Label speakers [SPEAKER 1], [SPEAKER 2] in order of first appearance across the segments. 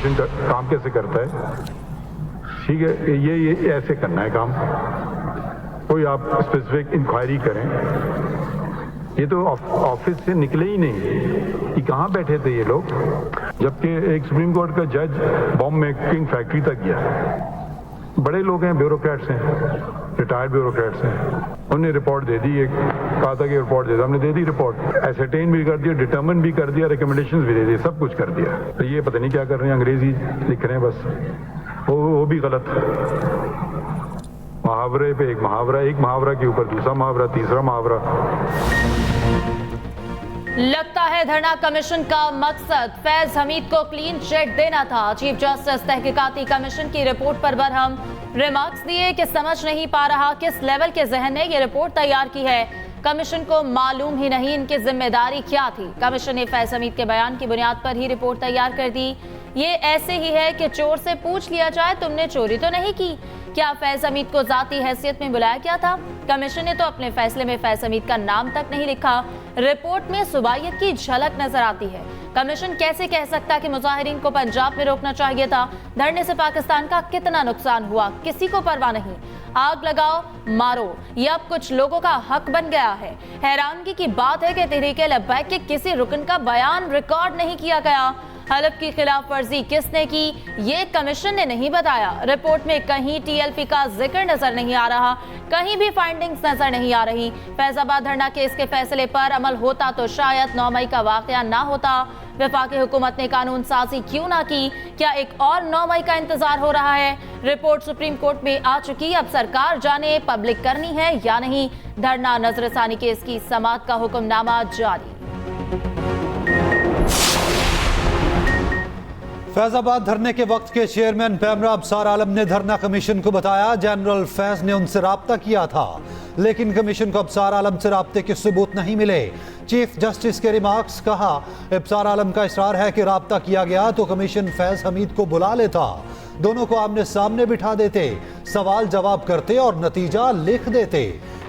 [SPEAKER 1] Commission काम कैसे करता है, ठीक है, ये ऐसे करना है काम। कोई आप स्पेसिफिक इंक्वायरी करें, ये तो ऑफिस से निकले ही नहीं कि कहाँ बैठे थे ये लोग, जबकि एक सुप्रीम कोर्ट का जज बॉम्ब मेकिंग फैक्ट्री तक गया। बड़े लोग हैं, ब्यूरोक्रेट्स हैं, रिटायर्ड ब्यूरोक्रेट्स हैं, उन्होंने रिपोर्ट दे दी, एक कहा था कि रिपोर्ट दे दी, हमने दे दी रिपोर्ट, एसरटेन भी कर दिया, डिटर्मिन भी कर दिया, रिकमेंडेशंस भी दे दी, सब कुछ कर दिया। तो ये पता नहीं क्या कर रहे हैं, अंग्रेजी लिख रहे हैं बस, वो भी गलत। मुहावरे पे एक मुहावरा के ऊपर दूसरा मुहावरा, तीसरा मुहावरा।
[SPEAKER 2] लगता है धरना कमीशन का मकसद फैज हमीद को क्लीन चिट देना था। चीफ जस्टिस तहकीकाती कमीशन की रिपोर्ट पर बरहम रिमार्क्स दिए कि समझ नहीं पा रहा किस लेवल के जहन ने ये रिपोर्ट तैयार की है। कमीशन को मालूम ही नहीं इनकी जिम्मेदारी क्या थी। कमीशन ने फैज हमीद के बयान की बुनियाद पर ही रिपोर्ट तैयार कर दी। ये ऐसे ही है कि चोर से पूछ लिया जाए तुमने चोरी तो नहीं की। क्या फैज हमीद को जाती हैसियत में बुलाया क्या था? कमीशन ने तो अपने फैसले में फैज हमीद का नाम तक नहीं लिखा। रिपोर्ट में सुबायत की झलक नजर आती है। कमीशन कैसे कह सकता कि मुजाहिरीन को पंजाब में रोकना चाहिए था? धरने से पाकिस्तान का कितना नुकसान हुआ, किसी को परवाह नहीं। आग लगाओ मारो, ये अब कुछ लोगों का हक बन गया है। हैरानगी की बात है कि तहरीक लब्बैक के किसी रुकन का बयान रिकॉर्ड नहीं किया गया। हलफ की खिलाफ वर्जी किसने की, ये कमीशन ने नहीं बताया। रिपोर्ट में कहीं टीएलपी का जिक्र नजर नहीं आ रहा, कहीं भी फाइंडिंग्स नजर नहीं आ रही। फैजाबाद धरना केस के फैसले पर अमल होता तो शायद 9 मई का वाकया ना होता। वफाकी हुकूमत ने कानून साजी क्यों ना की? क्या एक और 9 मई का इंतजार हो रहा है? रिपोर्ट सुप्रीम कोर्ट में आ चुकी, अब सरकार जाने पब्लिक करनी है या नहीं। धरना नजरसानी केस की समाअत का हुक्मनामा जारी।
[SPEAKER 3] फैजाबाद धरने के वक्त के चेयरमैन पैमरा अबसार आलम ने धरना कमीशन को बताया जनरल फैज ने उनसे राब्ता किया था, लेकिन कमीशन को अबसार आलम से राब्ते के सबूत नहीं मिले। चीफ जस्टिस के रिमार्क्स, कहा अबसार आलम का इसरार है कि राब्ता किया गया तो कमीशन फैज हमीद को बुला लेता, दोनों को आमने सामने बिठा देते, सवाल जवाब करते और नतीजा लिख देते।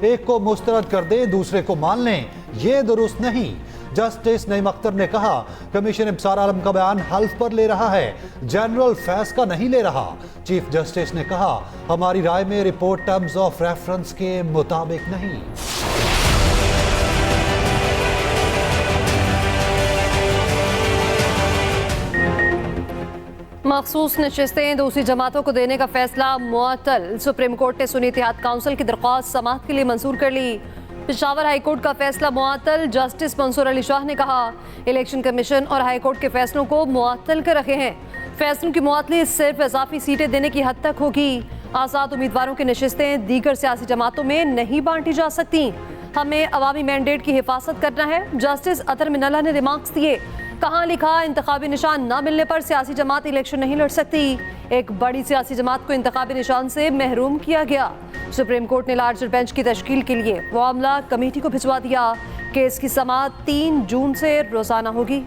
[SPEAKER 3] एक को मुस्तरद कर दे दूसरे को मान लें, ये दुरुस्त नहीं। जस्टिस नईम अख्तर ने कहा कमीशन अबसार आलम का बयान हल्फ पर ले रहा है, जनरल फैज का नहीं ले रहा। चीफ जस्टिस ने कहा हमारी राय में रिपोर्ट टर्म्स ऑफ रेफरेंस के मुताबिक नहीं।
[SPEAKER 4] मखसूस नशिस्तें दूसरी जमातों को देने का फैसला मुअत्तल। सुप्रीम कोर्ट ने सुन्नी इत्तेहाद काउंसिल की दरख्वास्त समाअत के लिए मंजूर कर ली। पेशावर हाईकोर्ट का फैसला मुअत्तल। जस्टिस मंसूर अली शाह ने कहा इलेक्शन कमीशन और हाईकोर्ट के फैसलों को मुअत्तल कर रखे हैं। फैसलों की मुअत्तली सिर्फ इजाफी सीटें देने की हद तक होगी। आज़ाद उम्मीदवारों की नशिस्तें दीगर सियासी जमातों में नहीं बांटी जा सकती। हमें अवामी मैंडेट की हिफाजत करना है। जस्टिस अतर मिनल्ला ने रिमार्क्स दिए, कहाँ लिखा इंतखाबी निशान न मिलने पर सियासी जमात इलेक्शन नहीं लड़ सकती। एक बड़ी सियासी जमात को इंतखाबी निशान से महरूम किया गया। सुप्रीम कोर्ट ने लार्जर बेंच की तश्कील के लिए मामला कमेटी को भिजवा दिया। केस की समाअत 3 जून से रोजाना होगी।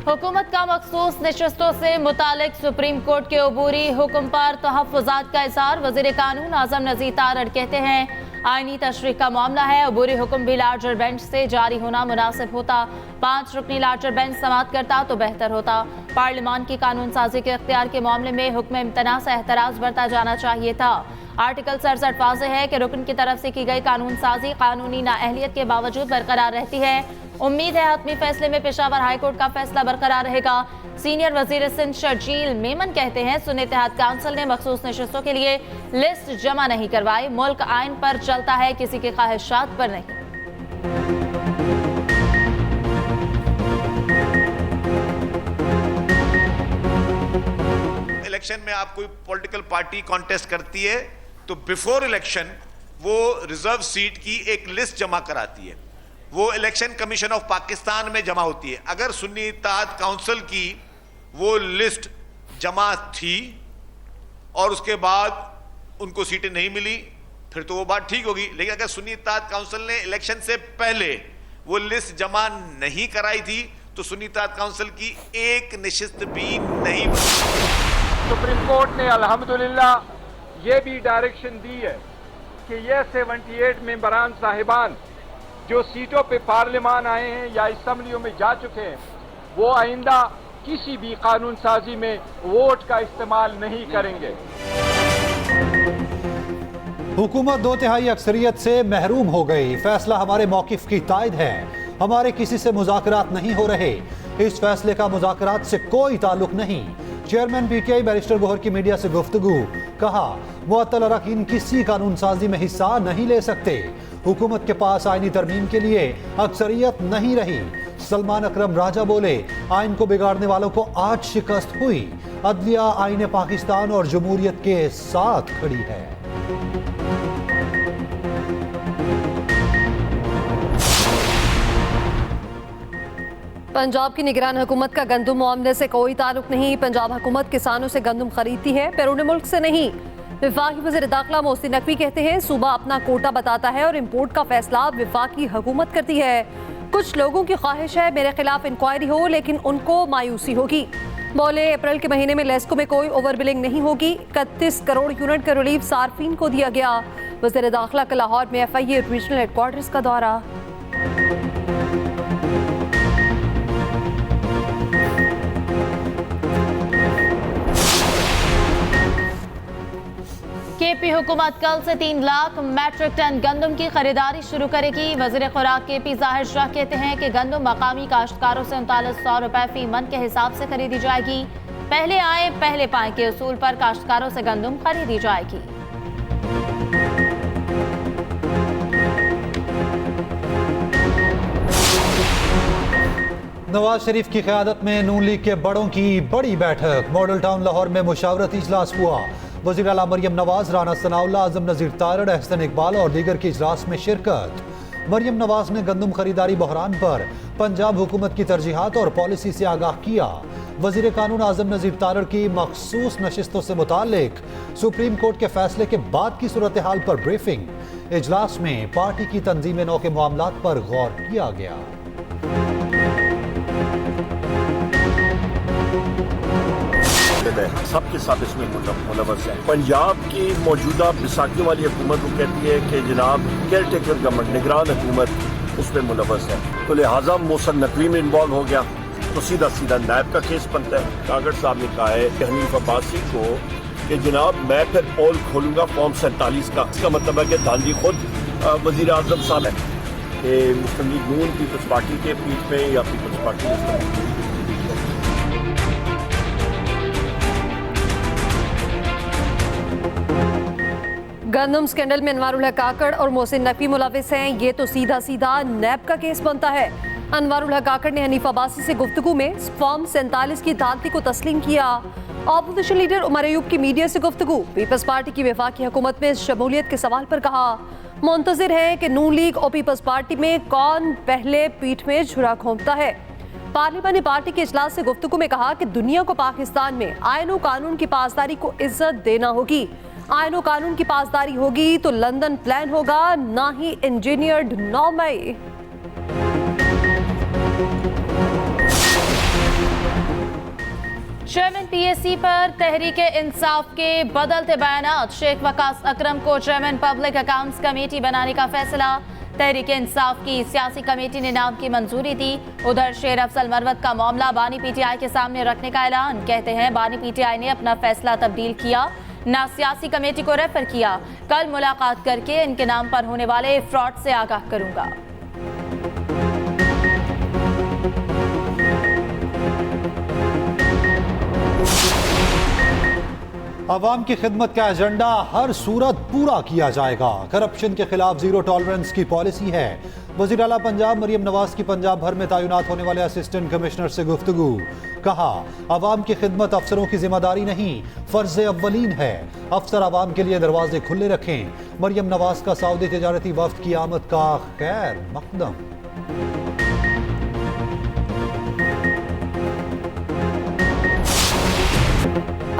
[SPEAKER 2] हुकूमत का मखसूस नशस्तों से मुतालिक सुप्रीम कोर्ट के अबूरी हुक्म पर तहफ़्फ़ुज़ात का इज़हार। वज़ीर कानून आज़म नज़ीर तारड़ कहते हैं आईनी तशरीह का मामला है, अबूरी हुक्म भी लार्जर बेंच से जारी होना मुनासिब होता। 5 रुकनी लार्जर बेंच समाअत करता तो बेहतर होता। पार्लियामान की कानून साजी के इख्तियार के मामले में हुक्म इम्तना से एहतराज बरता जाना चाहिए था। आर्टिकल 67 वाज़े है कि रुकन की तरफ से की गई कानून साजी कानूनी नाअहलियत के बावजूद बरकरार रहती है। उम्मीद है हतमी फैसले में पेशावर हाईकोर्ट का फैसला बरकरार रहेगा। सीनियर वजीर सिंध शर्जील मेमन कहते हैं सुन्नी इत्तेहाद काउंसिल ने मखसूस नशस्तों के लिए लिस्ट जमा नहीं करवाई। मुल्क आइन पर चलता है, किसी के ख्वाहिशात पर नहीं।
[SPEAKER 5] इलेक्शन में आप कोई पॉलिटिकल पार्टी कॉन्टेस्ट करती है तो बिफोर इलेक्शन वो रिजर्व सीट की एक लिस्ट जमा कराती है, वो इलेक्शन कमीशन ऑफ पाकिस्तान में जमा होती है। अगर सुन्नी इत्तेहाद काउंसिल की वो लिस्ट जमा थी और उसके बाद उनको सीटें नहीं मिली फिर तो वो बात ठीक होगी, लेकिन अगर सुन्नी इत्तेहाद काउंसिल ने इलेक्शन से पहले वो लिस्ट जमा नहीं कराई थी तो सुन्नी इत्तेहाद काउंसिल की एक नशिस्त भी नहीं बनी।
[SPEAKER 6] सुप्रीम कोर्ट ने अल्हम्दुलिल्लाह ये भी डायरेक्शन दी है कि ये 78 मेंबरान साहिबान जो सीटों पे पार्लियामान आए हैं या असम्बलियों में जा चुके हैं, वो आइंदा किसी भी कानून साजी में वोट का इस्तेमाल नहीं करेंगे।
[SPEAKER 3] हुकूमत 2/3 अक्सरियत से महरूम हो गई। फैसला हमारे मौकिफ की तायद है। हमारे किसी से मुज़ाकरात नहीं हो रहे। इस फैसले का मुज़ाकरात से कोई ताल्लुक नहीं। चेयरमैन पीटीआई बैरिस्टर गोहर की मीडिया से गुफ्तगू। कहा, मुअत्तल अरकान किसी कानून साजी में हिस्सा नहीं ले सकते। हुकूमत के पास आईनी तरमीम के लिए अक्सरियत नहीं रही। सलमान अकरम राजा बोले, आइन को बिगाड़ने वालों को आज शिकस्त हुई। अदलिया आईन पाकिस्तान और जमहूरियत के साथ खड़ी है।
[SPEAKER 4] पंजाब की निगरान हुकूमत का गंदम मामले से कोई ताल्लुक नहीं। पंजाब हुकूमत किसानों से गंदम खरीदती है, बैरून मुल्क से नहीं। विफाकी वज़ीर दाखिला मोहसिन नकवी कहते हैं, सूबा अपना कोटा बताता है और इम्पोर्ट का फैसला विफाकी हुकूमत करती है। कुछ लोगों की ख्वाहिश है मेरे खिलाफ इंक्वायरी हो, लेकिन उनको मायूसी होगी। बोले, अप्रैल के महीने में लेस्को में कोई ओवर बिलिंग नहीं होगी। 31 करोड़ यूनिट का रिलीफ सार्फिन को दिया गया। वज़ीर दाखिला का लाहौर में FIA रीजनल हेडक्वार्टर्स का दौरा।
[SPEAKER 2] केपी हुकूमत कल से 3 लाख मैट्रिक टन गंदम की खरीदारी शुरू करेगी। वज़ीर खुराक KP ज़ाहिर शाह कहते हैं कि गंदम मकामी काश्तकारों से 3900 रुपए फी मन के हिसाब से खरीदी जाएगी। पहले आए पहले पाए के उसूल पर काश्तकारों से गंदम खरीदी जाएगी।
[SPEAKER 3] नवाज शरीफ की क़यादत में नून लीग के बड़ों की बड़ी बैठक। मॉडल टाउन लाहौर में मुशावरती इजलास हुआ। वज़ीर आला मरियम नवाज, राना सनाउल्लाह, आज़म नज़ीर तारड़, अहसन इकबाल और दीगर के इजलास में शिरकत। मरियम नवाज ने गंदम खरीदारी बहरान पर पंजाब हुकूमत की तरजीहात और पॉलिसी से आगाह किया। वज़ीर कानून आज़म नज़ीर तारड़ की मखसूस नशिस्तों से मुतालिक सुप्रीम कोर्ट के फैसले के बाद की सूरत हाल पर ब्रीफिंग। इजलास में पार्टी की तंजीम नौ के मामलात पर गौर किया गया।
[SPEAKER 7] सबके साथ इसमें मुलवस है। पंजाब की मौजूदा बिसाखी वाली हुकूमत को कहती है कि जनाब केयर टेकर गवर्नमेंट, निगरान हुकूमत उसमें मुलवस है, तो लिहाजा मोहसिन नकवी में इन्वॉल्व हो गया, तो सीधा सीधा नायब का केस बनता है। कागड़ साहब ने कहा है कि हनीफ अब्बासी को कि जनाब मैं फिर पोल खोलूंगा फॉर्म 47 का। इसका मतलब है कि गांधी खुद वजीर आजम साहब है कि मुस्लिम लीग नून पीपल्स पार्टी के पीठ में या पीपल्स पार्टी
[SPEAKER 4] गंदम स्कैंडल में अनवारुल हक काकड़ और मोहसिन नकवी मुलविस हैं। ये तो सीधा सीधा नैब का केस बनता है। अनवारुल हक काकड़ ने हनीफ अब्बासी से गुफ्तगू में फॉर्म 47 की दाखिली को तस्लीम किया। ऑपोजिशन लीडर उमर अयूब की मीडिया से गुफ्तगू। पीपल्स पार्टी की वफाकी हुकूमत में शमूलियत के सवाल पर कहा, मुंतजिर है कि नून लीग और पीपल्स पार्टी में कौन पहले पीठ में छुरा घोंपता है। पार्लियामानी पार्टी के इजलास से गुफ्तगू में कहा कि दुनिया को पाकिस्तान में आईन और कानून की पासदारी को इज्जत देना होगी। आईन और कानून की पासदारी होगी तो लंदन प्लान होगा, ना ही इंजीनियर्ड नॉर्मे।
[SPEAKER 2] चेयरमैन PAC पर तहरीके इंसाफ के बदलते बयानात। शेख वकास अकरम को चेयरमैन पब्लिक अकाउंट्स कमेटी बनाने का फैसला। तहरीके इंसाफ की सियासी कमेटी ने नाम की मंजूरी दी। उधर शेर अफजल मरवत का मामला बानी PTI के सामने रखने का ऐलान। कहते हैं बानी PTI ने अपना फैसला तब्दील किया, ना सियासी कमेटी को रेफर किया। कल मुलाकात करके इनके नाम पर होने वाले फ्रॉड से आगाह करूंगा।
[SPEAKER 3] अवाम की खिदमत का एजेंडा हर सूरत पूरा किया जाएगा। करप्शन के खिलाफ जीरो टॉलरेंस की पॉलिसी है। वज़ीर आला पंजाब मरियम नवाज की पंजाब भर में तैनात होने वाले असिस्टेंट कमिश्नर से गुफ्तगू। कहा, अवाम की खिदमत अफसरों की जिम्मेदारी नहीं, फर्ज अव्वलीन है। अफसर अवाम के लिए दरवाजे खुले रखें। मरियम नवाज का सऊदी तिजारती वफ्द की आमद का खैर मकदम।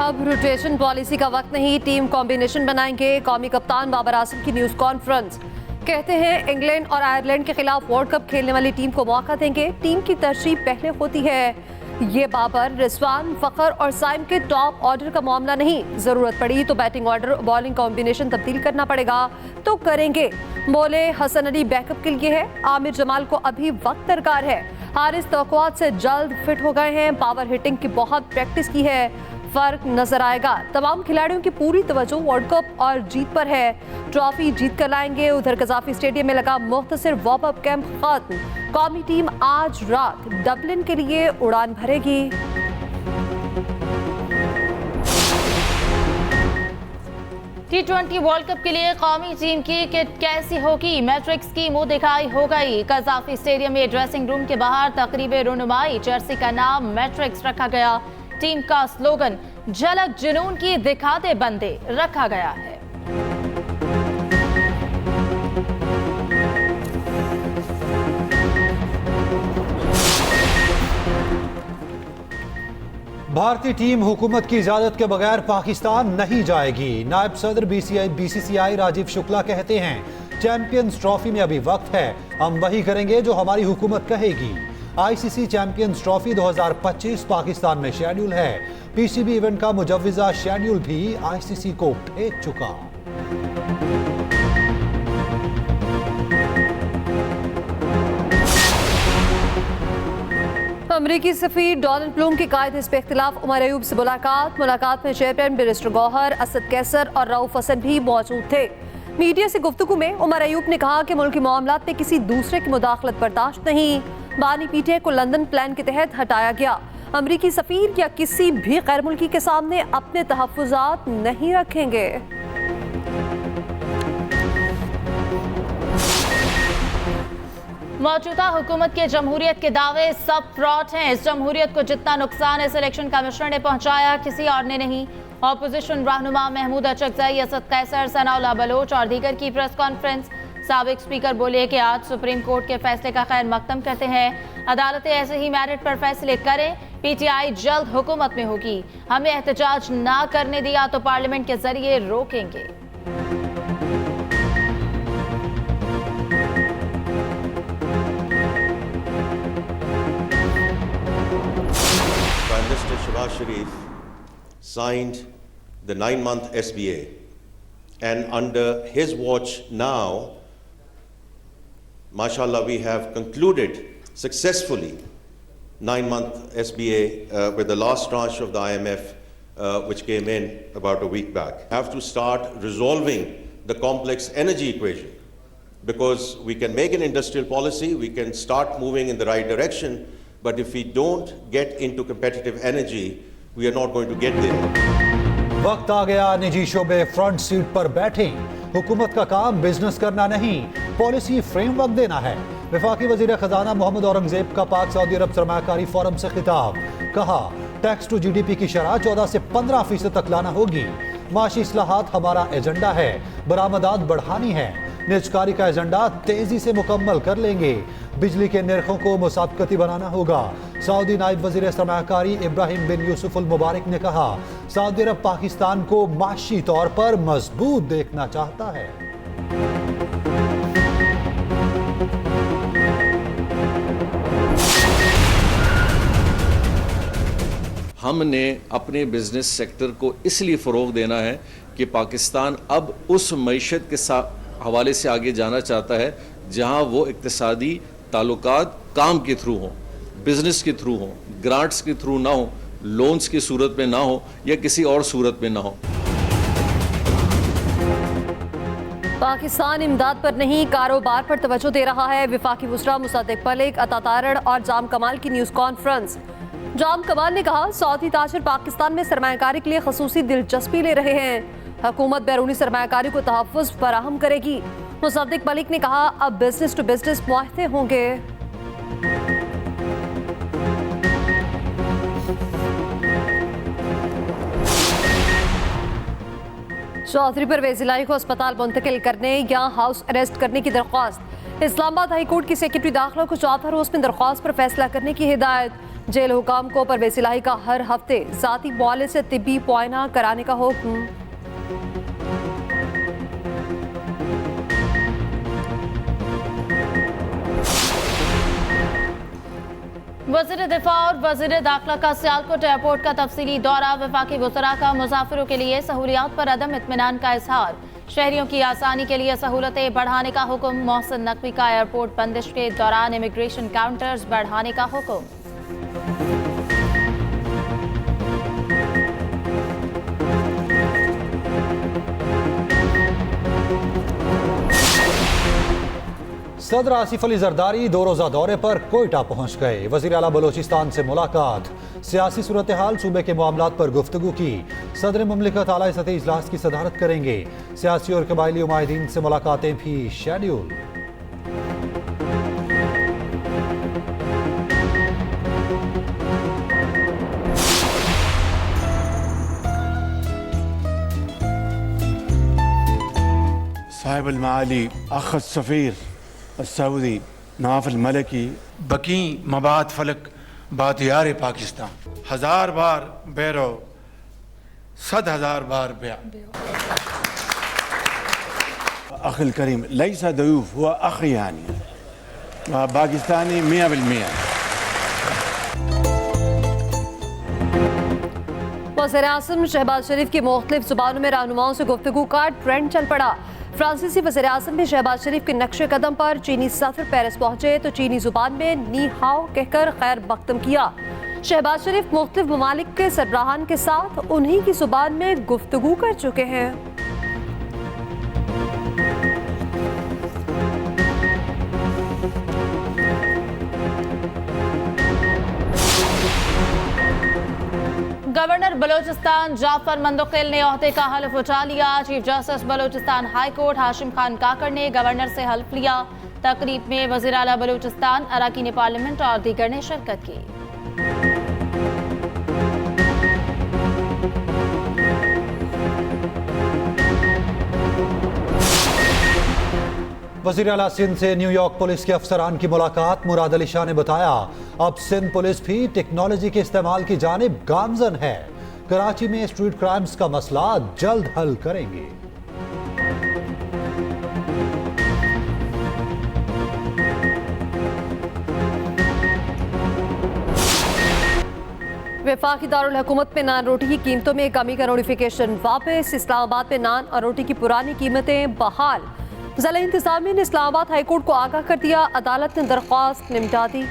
[SPEAKER 4] अब रोटेशन पॉलिसी का वक्त नहीं, टीम कॉम्बिनेशन बनाएंगे। कौमी कप्तान बाबर आसिम की न्यूज कॉन्फ्रेंस। कहते हैं इंग्लैंड और आयरलैंड के खिलाफ वर्ल्ड कप खेलने वाली टीम को मौका देंगे। टीम की तरजीह पहले होती है। ये बाबर, रिजवान, फखर और साइम के टॉप ऑर्डर का मामला नहीं। जरूरत पड़ी तो बैटिंग ऑर्डर, बॉलिंग कॉम्बिनेशन तब्दील करना पड़ेगा तो करेंगे, बोले हसन अली। बैकअप के लिए है, आमिर जमाल को अभी वक्त दरकार है। हारिस तवक्कुआत से जल्द फिट हो गए हैं, पावर हिटिंग की बहुत प्रैक्टिस की है, फर्क नजर आएगा। तमाम खिलाड़ियों की पूरी तवज्जो वर्ल्ड कप और जीत पर है, ट्रॉफी जीत कर लाएंगे। उधर कजाफी स्टेडियम में लगा मुख्तसर वार्म अप कैंप खत्म। कौमी टीम आज रात डबलिन के लिए उड़ान भरेगी।
[SPEAKER 2] T20 वर्ल्ड कप के लिए कौमी टीम की किट कैसी होगी? मैट्रिक्स की मुंह दिखाई हो गई। कजाफी स्टेडियम में ड्रेसिंग रूम के बाहर तकरीब रुनुमाई, जर्सी का नाम मैट्रिक्स रखा गया। टीम का स्लोगन झलक जुनून की दिखाते बंदे रखा गया है।
[SPEAKER 3] भारतीय टीम हुकूमत की इजाजत के बगैर पाकिस्तान नहीं जाएगी। नायब सदर BCCI राजीव शुक्ला कहते हैं, चैंपियंस ट्रॉफी में अभी वक्त है, हम वही करेंगे जो हमारी हुकूमत कहेगी। ICC चैंपियंस ट्रॉफी 2025 पाकिस्तान में शेड्यूल है। PCB इवेंट का मुजव्विजा शेड्यूल भी ICC को भेज चुका।
[SPEAKER 4] अमरीकी सफीर डोनाल्ड प्लूम की कायद हिस्ब इख्तिलाफ उमर अयूब से मुलाकात में चेयरमैन बैरिस्टर गौहर, असद कैसर और रऊफ हसन भी मौजूद थे। मीडिया से गुफ्तगू में उमर अयूब ने कहा कि मुल्की मामलात में किसी दूसरे की मुदाखलत बर्दाश्त नहीं। बानी पीटे को लंदन प्लान के तहत हटाया गया। अमरीकी सफीर या किसी भी गैर मुल्की के सामने अपने तहफ्फुजात नहीं रखेंगे।
[SPEAKER 2] मौजूदा हुकूमत के जमहूरियत के दावे सब फ्रॉड हैं। इस जमहूरियत को जितना नुकसान इस इलेक्शन कमिश्नर ने पहुंचाया, किसी और ने नहीं। ऑपोजिशन रहनुमा महमूद अचकजई, असद कैसर, सनाउल्लाह बलोच और दीगर की प्रेस कॉन्फ्रेंस। साबिक स्पीकर बोले कि आज सुप्रीम कोर्ट के फैसले का खैर मकदम करते हैं, अदालतें ऐसे ही मेरिट पर फैसले करें। PTI जल्द हुकूमत में होगी, हमें एहतजाज ना करने दिया तो पार्लियामेंट के जरिए रोकेंगे।
[SPEAKER 8] Prime Minister Shehbaz Sharif signed the 9-month SBA, and under his watch now, mashallah, we have concluded successfully 9-month SBA with the last tranche of the IMF which came in about a week back. Have to start resolving the complex energy equation, because we can make an industrial policy, we can start moving in the right direction, but if we don't get into competitive energy, we are not going to get there.
[SPEAKER 3] वक्त आ गया निजी शोबे front seat पर बैठे। हुकूमत का काम business करना नहीं, पॉलिसी फ्रेमवर्क देना है। वफाकी वजीर खजाना मोहम्मद औरंगजेब का पाक सऊदी अरब सरमायाकारी फोरम से खिताब। कहा, टैक्स टू GDP की शरह 14 से 15% तक लाना होगी। माशी इस्लाहात हमारा एजेंडा है, बरामदात बढ़ानी है। निजकारी का एजेंडा तेजी से मुकम्मल कर लेंगे। बिजली के निर्खों को मुसाबकती बनाना होगा। सऊदी नायब वजीर सरमायाकारी इब्राहिम बिन यूसुफ अल मुबारक ने कहा, सऊदी अरब पाकिस्तान को माशी तौर पर मजबूत देखना चाहता है।
[SPEAKER 9] हमने अपने बिजनेस सेक्टर को इसलिए फ़रोग देना है कि पाकिस्तान अब उस मईशत के हवाले से आगे जाना चाहता है जहां वो इक्तिसादी ताल्लुकात काम के थ्रू हों, बिजनेस के थ्रू हों, ग्रांट्स के थ्रू ना हो, लोन्स की सूरत में ना हो या किसी और सूरत में ना हो।
[SPEAKER 4] पाकिस्तान इमदाद पर नहीं, कारोबार पर तवज्जो दे रहा है। वफाकी वज़रा मुसद्दिक मलिक, अता तारड़ और जाम कमाल की न्यूज़ कॉन्फ्रेंस। जाम कमाल ने कहा, सऊदी ताजिर पाकिस्तान में सरमायाकारी के लिए खसूसी दिलचस्पी ले रहे हैं। हुकूमत बैरूनी सरमायाकारी को तहफ़्फ़ुज़ फराहम करेगी। मुसद्दिक मलिक ने कहा, अब बिजनेस टू बिजनेस मुआहदे होंगे। चौधरी परवेज़ इलाही को अस्पताल मुंतकिल करने या हाउस अरेस्ट करने की दरख्वास्त। इस्लामाबाद हाई कोर्ट की सेक्रेटरी दाखिला को चौथा रोज में दरख्वास्त पर फैसला करने की हिदायत। जेल हुकाम को परवेज़ इलाही का हर हफ्ते ज़ाती मुआलिज से तिब्बी मुआयना कराने का हुक्म।
[SPEAKER 2] वज़ीर दिफा और वज़ीर दाखिला का सियालकोट एयरपोर्ट का तफसीली दौरा। वफाकी वज़रा का मुसाफिरों के लिए सहूलियात पर अदम इत्मीनान का इजहार। शहरियों की आसानी के लिए सहूलतें बढ़ाने का हुक्म। मोहसिन नकवी का एयरपोर्ट बंदिश के दौरान इमिग्रेशन काउंटर्स बढ़ाने का हुक्म।
[SPEAKER 3] सदर आसिफ अली जरदारी 2 रोज़ा दौरे पर कोयटा पहुंच गए। वज़ीर आला बलोचिस्तान से मुलाकात, सियासी सूरत हाल सूबे के मामलात पर गुफ्तगू की। सदर मुमलिकत आला सतही इजलास की सदारत करेंगे। सियासी और कबायली उमायदीन से मुलाकातें भी शेड्यूल।
[SPEAKER 10] साहिब अल-माली अखद सफ़ीर सऊदी नवाफ अल-मलकी बकी मबाद फलक बातियार पाकिस्तान 1000 बार बैरो 100,000 बार ब्या अखिल करीम लैसा दयूफ हुआ अखियानी पाकिस्तानी 100%।
[SPEAKER 4] वज़ीर-ए-आज़म शहबाज शरीफ की मुख्तलिफ ज़ुबानों में रहनुमाओं से गुफ्तगू का ट्रेंड चल पड़ा। फ्रांसीसी वज़ीर-ए-आज़म भी शहबाज शरीफ के नक्शे कदम पर चीनी सफ़र पेरिस पहुंचे तो चीनी ज़ुबान में नी हाओ कहकर खैर मकदम किया। शहबाज शरीफ मुख्तलिफ ममालिक के सरबराहान के साथ उन्हीं की ज़ुबान में गुफ्तगू कर चुके हैं।
[SPEAKER 2] गवर्नर बलोचिस्तान जाफर मंदुकिल ने ओहदे का हल्फ उठा लिया। Chief justice Balochistan high court Hashim Khan Kakar ने गवर्नर से हल्फ लिया। तकरीब में वज़ीर आला बलोचिस्तान, अरकान पार्लियामेंट और दीगर ने शिरकत की।
[SPEAKER 3] वज़ीर आला सिंध से न्यूयॉर्क पुलिस के अफसरान की मुलाकात। मुराद अली शाह ने बताया अब सिंध पुलिस भी टेक्नोलॉजी के इस्तेमाल की जानिब गामजन है। कराची में स्ट्रीट क्राइम्स का मसला जल्द हल करेंगे।
[SPEAKER 4] वफाकी दारुल हुकूमत में नान रोटी की कीमतों में कमी का नोटिफिकेशन वापस। इस्लामाबाद में नान और रोटी की पुरानी कीमतें बहाल। ज़िला इंतज़ामिया ने इस्लामाबाद हाई कोर्ट को आगाह कर दिया। अदालत ने दरख्वास्त निपटा दी।